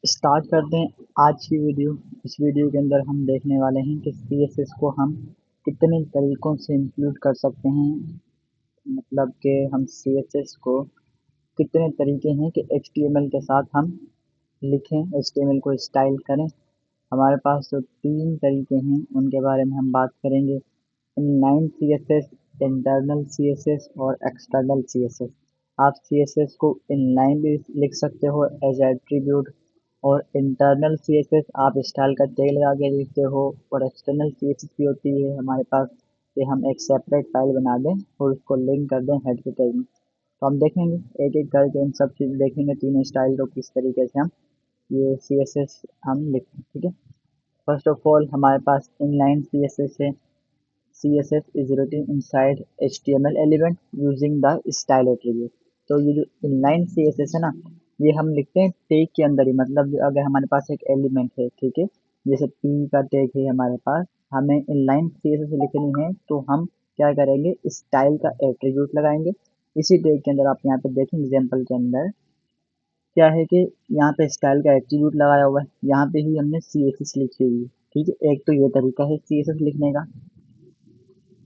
Start करते हैं आज की वीडियो। इस वीडियो के अंदर हम देखने वाले हैं कि सीएसएस को हम कितने तरीकों से इंक्लूड कर सकते हैं। मतलब कि हम सीएसएस को कितने तरीके हैं कि एचटीएमएल के साथ हम लिखें, एचटीएमएल को स्टाइल करें। हमारे पास जो 3 तरीके हैं उनके बारे में हम बात करेंगे। इनलाइन सीएसएस, इंटरनल सीएसएस और एक्सटर्नल सीएसएस। आप सीएसएस को इनलाइन भी लिख सकते हो एज एट्रीब्यूट, और इंटरनल सीएसएस आप स्टाइल का टैग लगा के लिखते हो। और एक्सटर्नल सीएसएस भी होती है हमारे पास कि हम एक सेपरेट फाइल बना दें और उसको लिंक कर दें हेड के टैग में। तो हम देखेंगे एक एक करके इन सब चीज़ देखेंगे, तीनों स्टाइल को किस तरीके से हम ये सीएसएस हम लिखें। ठीक है, फर्स्ट ऑफ ऑल हमारे पास इनलाइन सीएसएस है। CSS is written inside HTML element using the style attribute। तो ये जो inline CSS है ना, ये हम लिखते हैं टैग के अंदर ही। मतलब अगर हमारे पास एक एलिमेंट है, ठीक है, जैसे P का टैग है हमारे पास, हमें inline CSS लिखनी है तो हम क्या करेंगे, स्टाइल का एट्रीब्यूट लगाएंगे इसी टैग के अंदर। आप यहाँ पे देखें एग्जाम्पल के अंदर क्या है कि यहाँ पे स्टाइल का एट्रीब्यूट लगाया हुआ है, यहाँ पे ही हमने CSS लिखी हुई है। ठीक है, एक तो ये तरीका है CSS लिखने का।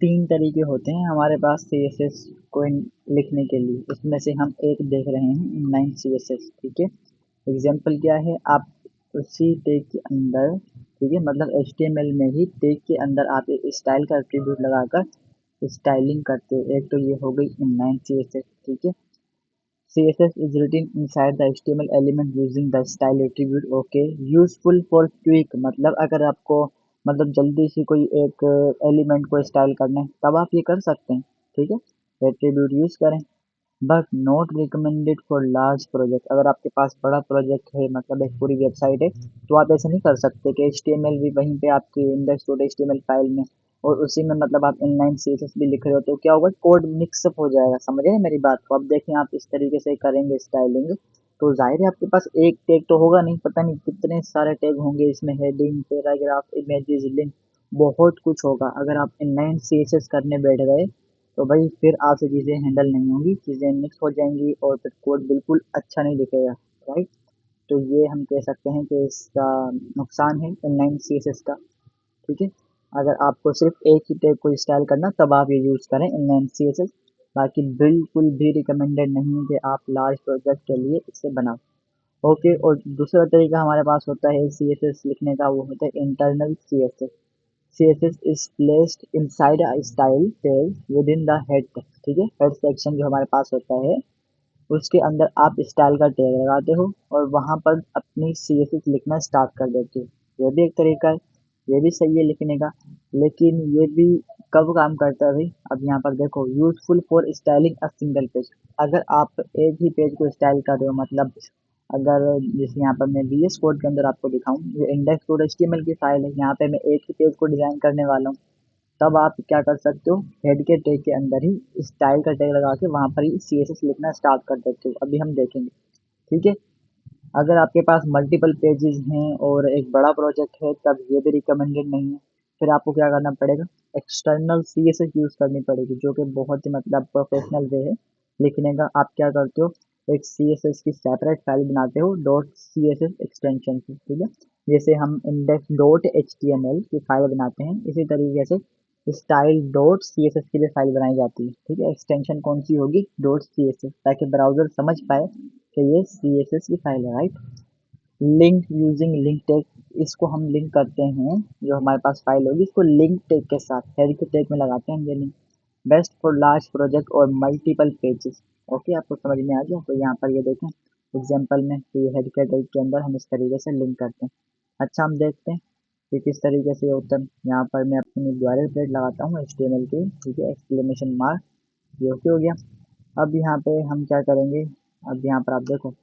3 तरीके होते हैं हमारे पास सीएसएस को लिखने के लिए, उसमें से हम एक देख रहे हैं इनलाइन सीएसएस। ठीक है, एग्जाम्पल क्या है, आप उसी टैग के अंदर, ठीक है, मतलब एचटीएमएल में ही टैग के अंदर आप एक स्टाइल का एट्रीब्यूट लगाकर स्टाइलिंग करते हो। एक तो ये हो गई इनलाइन सीएसएस। ठीक है, CSS is written inside the HTML element using the style attribute। Okay, useful for quick, मतलब अगर आपको मतलब जल्दी से कोई एक एलिमेंट को स्टाइल करना है तब आप ये कर सकते हैं। ठीक है, एट्रीब्यूट यूज करें, but not recommended for large project. अगर आपके पास बड़ा प्रोजेक्ट है, मतलब एक पूरी वेबसाइट है, तो आप ऐसा नहीं कर सकते कि HTML भी वहीं पे आपकी index.html फाइल में और उसी में मतलब आप इनलाइन सीएसएस भी लिख रहे हो, तो क्या होगा, कोड मिक्सअप हो जाएगा। समझ रहे हैं मेरी बात को? अब देखें, आप इस तरीके से करेंगे स्टाइलिंग, तो जाहिर है आपके पास एक टैग तो होगा नहीं, पता नहीं कितने सारे टैग होंगे इसमें, हेडिंग, पैराग्राफ, इमेजेस, लिंक, बहुत कुछ होगा। अगर आप इनलाइन सीएसएस करने बैठ गए तो भाई फिर आपसे चीज़ें हैंडल नहीं होंगी, चीज़ें मिक्स हो जाएंगी और फिर कोड बिल्कुल अच्छा नहीं दिखेगा। राइट, तो ये हम कह सकते हैं कि इसका नुकसान है इनलाइन सीएसएस का। ठीक है, अगर आपको सिर्फ एक ही टैग को स्टाइल करना तब आप ये यूज़ करें इनलाइन सीएसएस। बाकी बिल्कुल भी रिकमेंडेड नहीं है कि आप लार्ज प्रोजेक्ट के लिए इसे बनाओ। ओके, और दूसरा तरीका हमारे पास होता है सीएसएस लिखने का, वो होता है internal CSS. CSS is placed inside a style tag within the head text। ठीक है, हेड सेक्शन जो हमारे पास होता है उसके अंदर आप स्टाइल का टैग लगाते हो और वहां पर अपनी CSS लिखना स्टार्ट कर देते हो। यह भी एक तरीका है, ये भी सही है लिखने का, लेकिन ये भी कब काम करता है भाई? अब यहाँ पर देखो, useful for styling a single page. अगर आप एक ही पेज को स्टाइल कर रहे हो, मतलब अगर जैसे यहाँ पर मैं VS कोड के अंदर आपको दिखाऊं, ये index.html की फाइल है, यहाँ पे मैं एक ही पेज को डिजाइन करने वाला हूँ, तब आप क्या कर सकते हो, हेड के टैग के अंदर ही स्टाइल का टैग लगा के वहां पर ही CSS लिखना स्टार्ट कर देते हो। अभी हम देखेंगे। ठीक है, अगर आपके पास मल्टीपल पेजेस हैं और एक बड़ा प्रोजेक्ट है तब ये भी रिकमेंडेड नहीं है। फिर आपको क्या करना पड़ेगा, एक्सटर्नल CSS यूज करनी पड़ेगी, जो कि बहुत ही मतलब प्रोफेशनल वे है लिखने का। आप क्या करते हो, एक CSS की सेपरेट फाइल बनाते हो डॉट CSS एक्सटेंशन से। ठीक है, जैसे हम index.html की फाइल बनाते हैं, इसी तरीके से स्टाइल डॉट CSS की भी फाइल बनाई जाती है। ठीक है, एक्सटेंशन कौन सी होगी, डॉट CSS, ताकि ब्राउजर समझ पाए कि ये CSS की फाइल है। Right, link using link tag, इसको हम लिंक करते हैं, जो हमारे पास फाइल होगी इसको लिंक टैग के साथ हेड के टैग में लगाते हैं ये link. Best for large project और मल्टीपल पेजेस। ओके, आपको समझ में आ गया? तो यहाँ पर ये देखें एग्जाम्पल में कि ये हेड के टैग के अंदर हम इस तरीके से लिंक करते हैं। अच्छा, हम देखते हैं कि किस तरीके से होता है। यहाँ पर मैं अपनी बॉयलर प्लेट लगाता हूँ HTML की। ठीक है, एक्सक्लेमेशन मार्क, ये ओके हो गया। अब यहाँ पे हम क्या करेंगे, अब यहाँ पर आप देखो,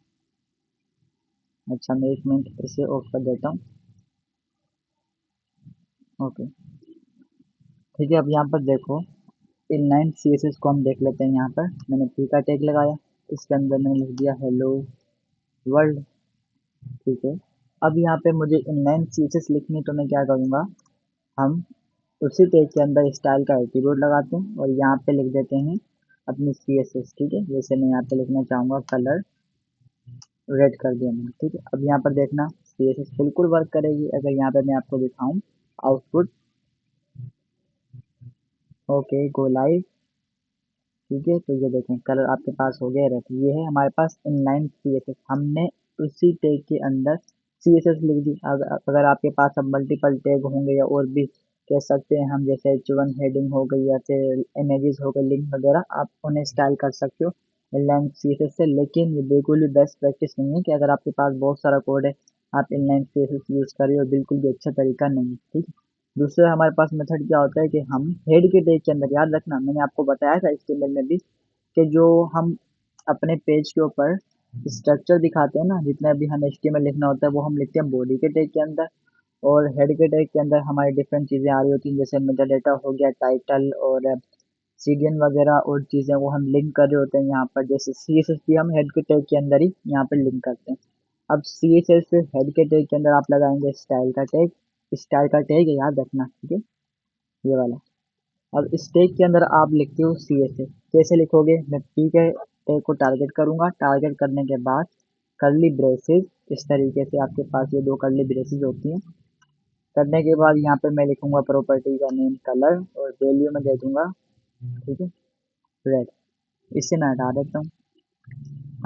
अच्छा मैं 1 मिनट इसे ऑफ कर देता हूँ। ओके, ठीक है, अब यहाँ पर देखो इनलाइन CSS को हम देख लेते हैं। यहाँ पर मैंने P का टैग लगाया, इसके अंदर मैंने लिख दिया हेलो वर्ल्ड। ठीक है, अब यहाँ पे मुझे इनलाइन CSS लिखनी, तो मैं क्या करूँगा, हम उसी टैग के अंदर स्टाइल का एट्रीब्यूट लगाते हैं और यहाँ पे लिख देते हैं अपनी CSS। ठीक है, जैसे मैं यहाँ पे लिखना चाहूँगा कलर रेड कर दिया मैंने, ठीक है। अब यहाँ पर देखना CSS बिल्कुल वर्क करेगी। अगर यहाँ पे मैं आपको दिखाऊं आउटपुट, ओके गो लाइव, ठीक है। तो ये देखें कलर आपके पास हो गया रेड। ये है हमारे पास इनलाइन CSS, हमने उसी टैग के अंदर CSS लिख दी। अगर आपके पास अब मल्टीपल टैग होंगे या और भी कह सकते हैं हम, जैसे H1 हेडिंग हो गई या फिर इमेजेस हो गए, लिंक वगैरह, आप उन्हें स्टाइल कर सकते हो इनलाइन CSS से। लेकिन ये बिल्कुल भी बेस्ट प्रैक्टिस नहीं है कि अगर आपके पास बहुत सारा कोड है आप इनलाइन CSS यूज करिए, और बिल्कुल भी अच्छा तरीका नहीं है, ठीक है। दूसरा हमारे पास मेथड क्या होता है कि हम हेड के टैग के अंदर, याद रखना मैंने आपको बताया था HTML में भी, कि जो हम अपने पेज के ऊपर स्ट्रक्चर दिखाते हैं ना, जितना भी हमें HTML लिखना होता है वो हम लिखते हैं बॉडी के टैग के अंदर, और हेड के टैग के अंदर हमारी डिफरेंट चीज़ें आ रही होती हैं, जैसे मेटा डेटा हो गया, टाइटल और सीडीएन वगैरह और चीज़ें वो हम लिंक कर रहे होते हैं यहाँ पर। जैसे CSS भी हम हेड के टैग के अंदर ही यहाँ पर लिंक करते हैं। अब CSS हेड के टैग के अंदर आप लगाएंगे स्टाइल का टैग, स्टाइल का टैग है याद रखना, ठीक है, ये वाला। अब इस टैग के अंदर आप लिखते हो CSS, कैसे लिखोगे, मैं पी के टैग को टारगेट करूंगा, टारगेट करने के बाद करली ब्रेसेस, इस तरीके से आपके पास ये दो करली ब्रेसेस होती हैं। करने के बाद यहाँ पे मैं लिखूंगा प्रॉपर्टी का नेम कलर, और वैल्यू में दे दूंगा, ठीक है, रेड। इससे मैं हटा देता हूँ।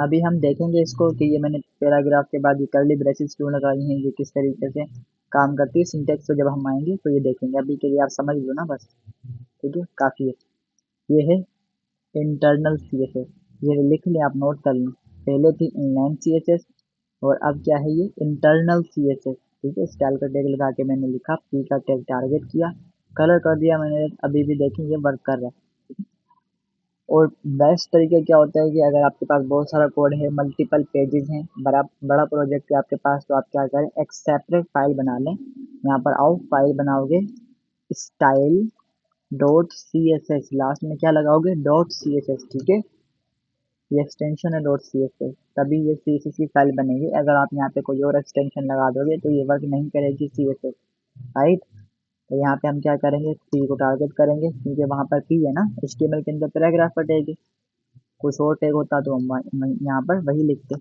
अभी हम देखेंगे इसको कि ये मैंने पैराग्राफ के बाद ये करली ब्रेसेस क्यों लगाई हैं, ये किस तरीके से काम करती है सिंटेक्स पे, जब हम आएंगे तो ये देखेंगे। अभी के लिए आप समझ लो ना बस, ठीक है, काफ़ी है। ये है इंटरनल CSS, ये लिख लें आप, नोट कर लें। पहले थी इनलाइन CSS, और अब क्या है ये इंटरनल CSS, ठीक है। स्टाइल का टैग लगा के मैंने लिखा, पी का टैग टारगेट किया, कलर कर दिया मैंने, अभी भी देखें ये वर्क कर रहा है। और बेस्ट तरीके क्या होता है कि अगर आपके पास बहुत सारा कोड है, मल्टीपल पेजेस हैं, बड़ा बड़ा प्रोजेक्ट है आपके पास, तो आप क्या करें, एक सेपरेट फाइल बना लें। यहाँ पर आओ, फाइल बनाओगे, स्टाइल डॉट CSS, लास्ट में क्या लगाओगे, डॉट CSS, ठीक है। ये एक्सटेंशन है डॉट CSS, तभी ये CSS की फाइल बनेगी। अगर आप यहाँ पे कोई और एक्सटेंशन लगा दोगे तो ये वर्क नहीं करेगी CSS, राइट। तो यहाँ पे हम क्या करेंगे, पी को टारगेट करेंगे, क्योंकि वहाँ पर पी है ना, HTML के अंदर पैराग्राफ पर टैग है। कुछ और टैग होता तो हम यहाँ पर वही लिखते।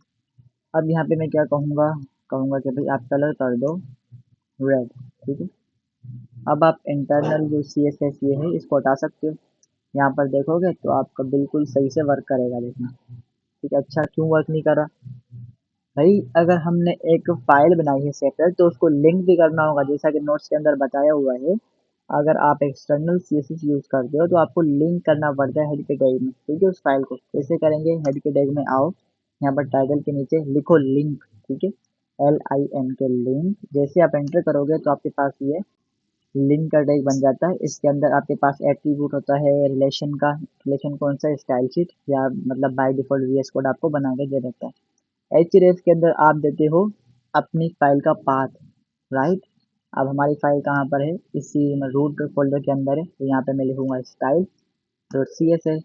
अब यहाँ पे मैं क्या कहूँगा, कहूँगा कि भाई आप कलर कर दो रेड, ठीक है। अब आप इंटरनल जो CSS ये है इसको हटा सकते हो। यहाँ पर देखोगे तो आपका बिल्कुल सही से वर्क करेगा, देखना, ठीक है। अच्छा क्यों वर्क नहीं कर रहा भाई, अगर हमने एक फाइल बनाई है सेपरेट तो उसको लिंक भी करना होगा, जैसा कि नोट्स के अंदर बताया हुआ है। अगर आप एक्सटर्नल CSS यूज करते हो तो आपको लिंक करना पड़ता है हेड के टैग में, ठीक है। उस फाइल को कैसे करेंगे, हेड के टैग में आओ, यहाँ पर टाइटल के नीचे लिखो लिंक, ठीक है, LIN के लिंक। जैसे आप एंटर करोगे तो आपके पास ये लिंक का टैग बन जाता है। इसके अंदर आपके पास एट्रीब्यूट होता है रिलेशन का, रिलेशन कौन सा, स्टाइल शीट, या मतलब बाय डिफॉल्ट VS कोड आपको बना के दे देता है। href के अंदर आप देते हो अपनी फाइल का पाथ, राइट। अब हमारी फाइल कहाँ पर है, इसी रूट फोल्डर के अंदर है, तो यहाँ पे मैं लिखूंगा स्टाइल डॉट CSS,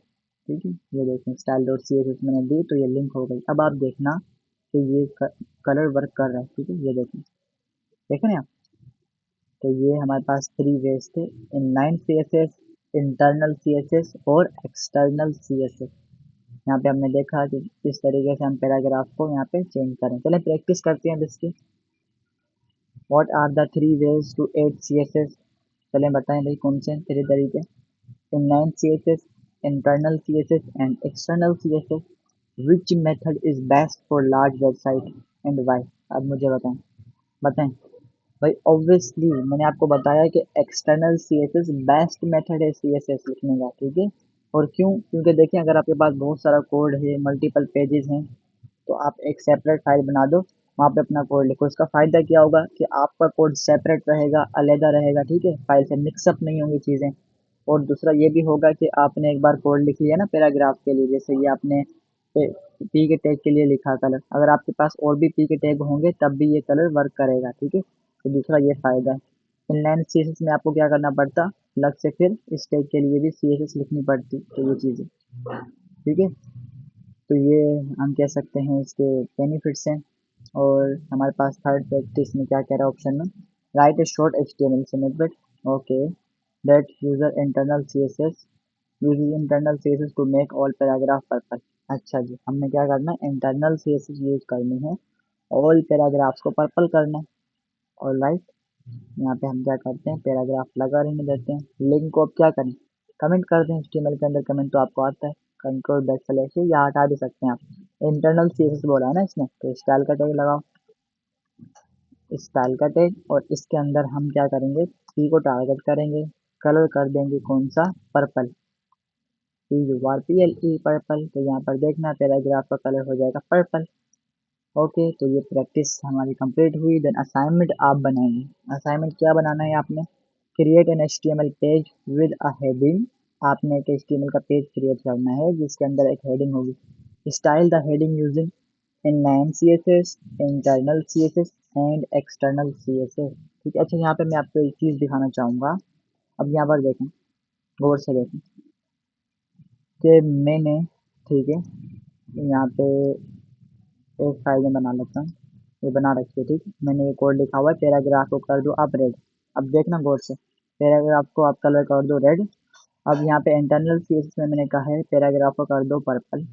ठीक है। ये देखें स्टाइल डॉट CSS मैंने दी तो ये लिंक हो गई। अब आप देखना कि ये कलर वर्क कर रहा है, ठीक है, ये देखें, देख रहे हैं आप। तो ये हमारे पास 3 वेज थे, इनलाइन CSS, इंटरनल CSS और एक्सटर्नल CSS। यहाँ पे हमने देखा कि किस तरीके से हम पैराग्राफ को यहाँ पे चेंज करें। चलें प्रैक्टिस करते हैं इसकी। What are the 3 ways to add CSS, चलें बताएं भाई कौन से 3 तरीके, inline CSS, internal CSS and external CSS। Which method is best for large website and why, अब मुझे बताएं, बताएं भाई। ऑब्वियसली मैंने आपको बताया कि एक्सटर्नल CSS बेस्ट मेथड है CSS लिखने का, ठीक है। और क्यों, क्योंकि देखिए अगर आपके पास बहुत सारा कोड है, मल्टीपल पेजेस हैं, तो आप एक सेपरेट फाइल बना दो, वहाँ पे अपना कोड लिखो। इसका फ़ायदा क्या होगा कि आपका कोड सेपरेट रहेगा, अलग रहेगा, ठीक है, फाइल से मिक्सअप नहीं होंगी चीज़ें। और दूसरा ये भी होगा कि आपने एक बार कोड लिख लिया ना पैराग्राफ के लिए, जैसे ये आपने पी के टैग के लिए लिखा कलर, अगर आपके पास और भी पी के टैग होंगे तब भी ये कलर वर्क करेगा, ठीक है। तो दूसरा ये फ़ायदा है। इनलाइन CSS में आपको क्या करना पड़ता, अलग से फिर इस टैग के लिए भी CSS लिखनी पड़ती, तो ये चीज़ें, ठीक है। तो ये हम कह सकते हैं इसके बेनिफिट्स हैं। और हमारे पास थर्ड प्रैक्टिस में क्या कह रहा है ऑप्शन में, right A short HTML snippet, okay, that user internal CSS uses internal CSS to make all paragraph purple, अच्छा जी, हमने क्या करना है, इंटरनल सीएसएस यूज करनी है, ऑल पैराग्राफ्स को पर्पल करना है। और राइट, यहाँ पे हम क्या करते हैं, पैराग्राफ लगा रहने देते हैं। लिंक को अब क्या करें, कमेंट कर दें। HTML के अंदर कमेंट तो आपको आता है, कंट्रोल बैक स्लैश या हटा भी सकते हैं आप। इंटरनल सीएसएस बोला है ना इसने, तो स्टाइल का टैग लगाओ, स्टाइल का टैग। और इसके अंदर हम क्या करेंगे, पी को टारगेट करेंगे, कलर कर देंगे कौन सा, पर्पल, PURPLE पर्पल। तो यहाँ पर देखना पैराग्राफ का कलर हो जाएगा पर्पल। ओके, तो ये प्रैक्टिस हमारी कंप्लीट हुई। देन असाइनमेंट आप बनाएंगे। असाइनमेंट क्या बनाना है आपने, create an HTML page with a heading. आपने एक HTML का पेज क्रिएट करना है जिसके अंदर एक हेडिंग होगी। Style the heading using inline CSS, internal CSS and external CSS। ठीक है। अच्छा, यहाँ पे मैं आपको एक चीज़ दिखाना चाहूँगा। अब यहाँ पर देखें, गौर से देखें कि मैंने, ठीक है, यहाँ पे एक फाइल में बना लेता हूँ, ये बना रखी है। ठीक है, मैंने ये कोड लिखा हुआ है, पैराग्राफ को कर दो आप रेड। अब देखना गौर से, पैराग्राफ को आप कलर कर दो रेड। अब यहाँ पे इंटरनल CSS में मैंने कहा है पैराग्राफ को कर दो पर्पल,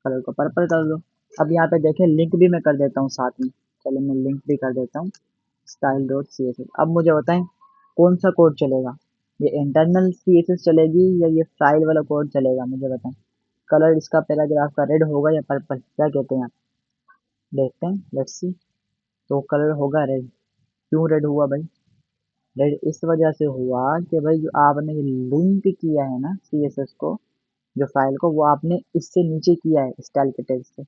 कलर को पर्पल कर दो। अब यहाँ पे देखें, लिंक भी मैं कर देता हूँ साथ में। चलो मैं लिंक भी कर देता हूँ, style.css। अब मुझे बताएं कौन सा कोड चलेगा, ये इंटरनल CSS चलेगी या ये फाइल वाला कोड चलेगा, मुझे बताएं। कलर इसका पैराग्राफ का रेड होगा या पर्पल, क्या कहते हैं आप, देखते हैं, लेट्स सी। तो कलर होगा रेड। क्यों रेड हुआ भाई, रेड इस वजह से हुआ कि भाई जो आपने ये लिंक किया है ना CSS को, जो फाइल को, वो आपने इससे नीचे किया है स्टाइल के टैग से।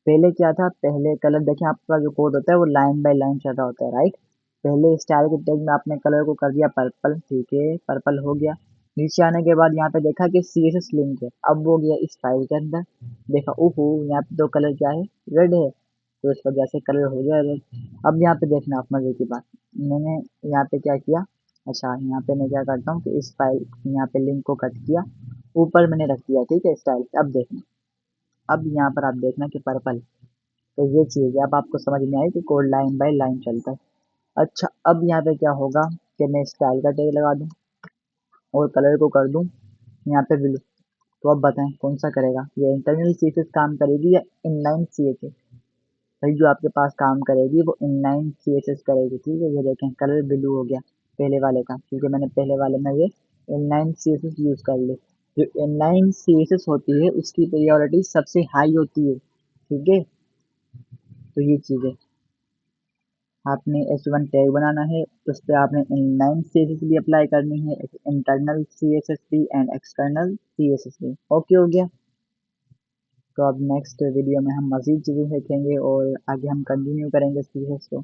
पहले क्या था, पहले कलर देखें, आपका जो कोड होता है वो लाइन बाय लाइन चल रहा होता है, राइट। पहले स्टाइल के टैग में आपने कलर को कर दिया पर्पल, ठीक है, पर्पल हो गया। नीचे आने के बाद यहाँ पे देखा कि CSS लिंक है, अब वो गया इस फाइल के अंदर, देखा ओहो यहाँ पे तो कलर क्या है, रेड है, तो इस वजह से कलर हो गया रेड। अब यहाँ पे देखना आप मजे की बात, मैंने यहाँ पे क्या किया, अच्छा यहाँ पे मैं क्या करता हूँ कि इस फाइल, यहाँ पे लिंक को कट किया, ऊपर मैंने रख दिया, ठीक है, स्टाइल। अब देखना, अब यहाँ पर आप देखना कि पर्पल, तो ये चीज़ है, अब आपको समझ में आई कि कोड लाइन बाय लाइन चलता है। अच्छा, अब यहाँ पे क्या होगा कि मैं स्टाइल का टैग लगा दूँ और कलर को कर दूँ यहाँ पे ब्लू। तो अब बताएं कौन सा करेगा, ये इंटरनल CSS काम करेगी या इनलाइन CSS। भाई जो आपके पास काम करेगी वो इनलाइन CSS करेगी, ठीक है। ये देखें कलर ब्लू हो गया पहले वाले का, क्योंकि मैंने पहले वाले में ये इनलाइन CSS यूज़ कर ली। जो इनलाइन CSS होती है उसकी प्रायोरिटी सबसे हाई होती है, ठीक है। तो ये चीज़ है, आपने H1 टैग बनाना है, उस पर आपने इनलाइन CSS भी अप्लाई करनी है, इंटरनल CSS भी एंड एक्सटर्नल CSS भी। ओके हो गया। तो अब नेक्स्ट वीडियो में हम मज़ीद चीज़ें सीखेंगे और आगे हम कंटिन्यू करेंगे CSS को।